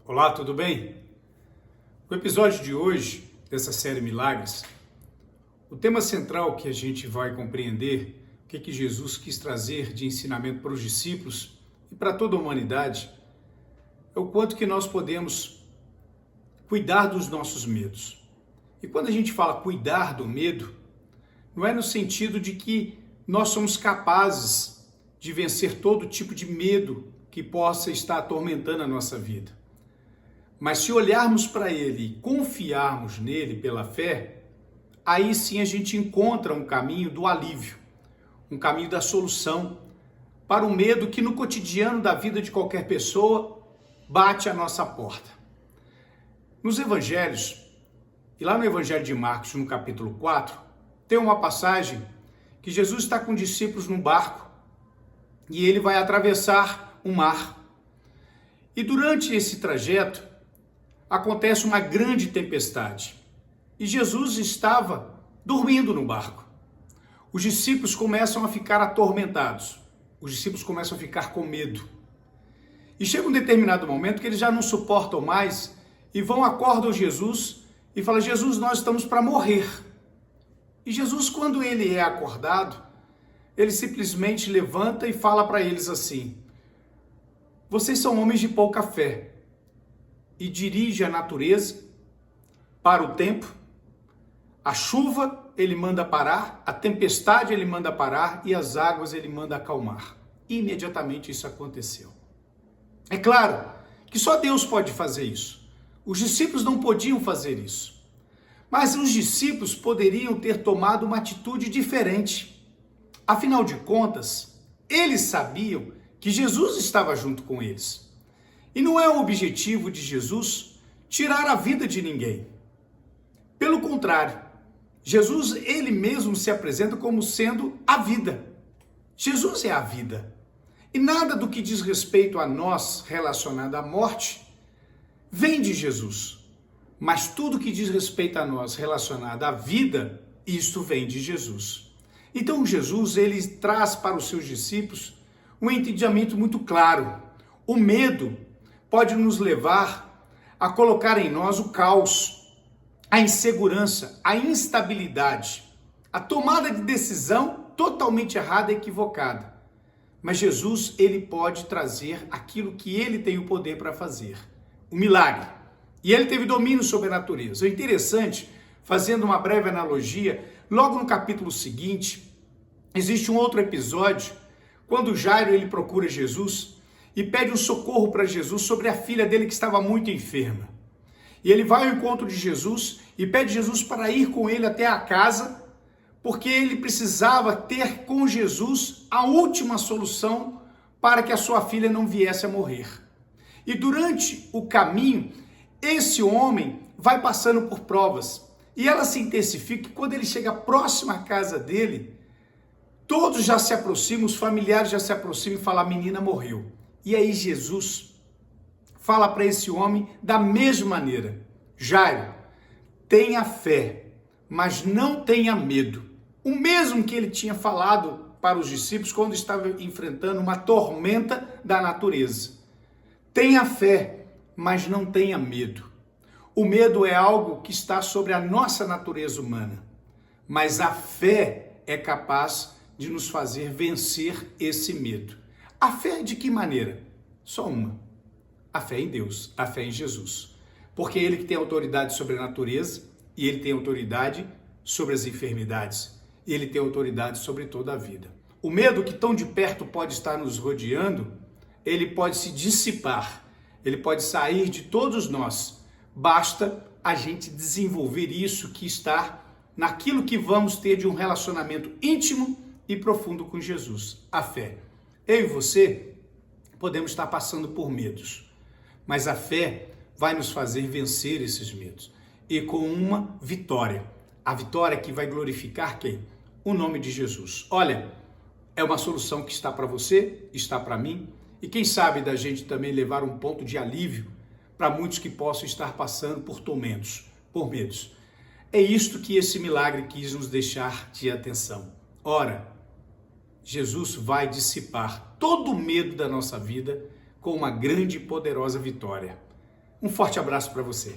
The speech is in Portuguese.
Olá, tudo bem? No episódio de hoje, dessa série Milagres, o tema central que a gente vai compreender, o que Jesus quis trazer de ensinamento para os discípulos e para toda a humanidade, é o quanto que nós podemos cuidar dos nossos medos. E quando a gente fala cuidar do medo, não é no sentido de que nós somos capazes de vencer todo tipo de medo que possa estar atormentando a nossa vida. Mas se olharmos para ele e confiarmos nele pela fé, aí sim a gente encontra um caminho do alívio, um caminho da solução para o medo que no cotidiano da vida de qualquer pessoa bate à nossa porta. Nos evangelhos, e lá no evangelho de Marcos, no capítulo 4, tem uma passagem que Jesus está com discípulos num barco e ele vai atravessar o mar. E durante esse trajeto, acontece uma grande tempestade e Jesus estava dormindo no barco. Os discípulos começam a ficar atormentados, os discípulos começam a ficar com medo. E chega um determinado momento que eles já não suportam mais e acordam Jesus e falam: Jesus, nós estamos para morrer. E Jesus, quando ele é acordado, ele simplesmente levanta e fala para eles assim: vocês são homens de pouca fé. E dirige a natureza para o tempo, a chuva ele manda parar, a tempestade ele manda parar e as águas ele manda acalmar. E imediatamente isso aconteceu. É claro que só Deus pode fazer isso. Os discípulos não podiam fazer isso. Mas os discípulos poderiam ter tomado uma atitude diferente. Afinal de contas, eles sabiam que Jesus estava junto com eles. E não é o objetivo de Jesus tirar a vida de ninguém. Pelo contrário, Jesus, ele mesmo se apresenta como sendo a vida. Jesus é a vida. E nada do que diz respeito a nós relacionado à morte vem de Jesus. Mas tudo que diz respeito a nós relacionado à vida, isto vem de Jesus. Então Jesus, ele traz para os seus discípulos um entendimento muito claro. O medo pode nos levar a colocar em nós o caos, a insegurança, a instabilidade, a tomada de decisão totalmente errada e equivocada. Mas Jesus, ele pode trazer aquilo que ele tem o poder para fazer, o milagre. E ele teve domínio sobre a natureza. O interessante, fazendo uma breve analogia, logo no capítulo seguinte, existe um outro episódio, quando Jairo ele procura Jesus e pede um socorro para Jesus sobre a filha dele que estava muito enferma. E ele vai ao encontro de Jesus e pede Jesus para ir com ele até a casa, porque ele precisava ter com Jesus a última solução para que a sua filha não viesse a morrer. E durante o caminho, esse homem vai passando por provas e ela se intensifica e quando ele chega próximo à casa dele, todos já se aproximam, os familiares já se aproximam e falam: a menina morreu. E aí Jesus fala para esse homem da mesma maneira: Jairo, tenha fé, mas não tenha medo. O mesmo que ele tinha falado para os discípulos quando estava enfrentando uma tormenta da natureza. Tenha fé, mas não tenha medo. O medo é algo que está sobre a nossa natureza humana, mas a fé é capaz de nos fazer vencer esse medo. A fé de que maneira? Só uma. A fé em Deus, a fé em Jesus. Porque é ele que tem autoridade sobre a natureza e ele tem autoridade sobre as enfermidades. E ele tem autoridade sobre toda a vida. O medo que tão de perto pode estar nos rodeando, ele pode se dissipar, ele pode sair de todos nós. Basta a gente desenvolver isso que está naquilo que vamos ter de um relacionamento íntimo e profundo com Jesus, a fé. Eu e você podemos estar passando por medos, mas a fé vai nos fazer vencer esses medos e com uma vitória. A vitória que vai glorificar quem? O nome de Jesus. Olha, é uma solução que está para você, está para mim e quem sabe da gente também levar um ponto de alívio para muitos que possam estar passando por tormentos, por medos. É isto que esse milagre quis nos deixar de atenção. Ora, Jesus vai dissipar todo o medo da nossa vida com uma grande e poderosa vitória. Um forte abraço para você.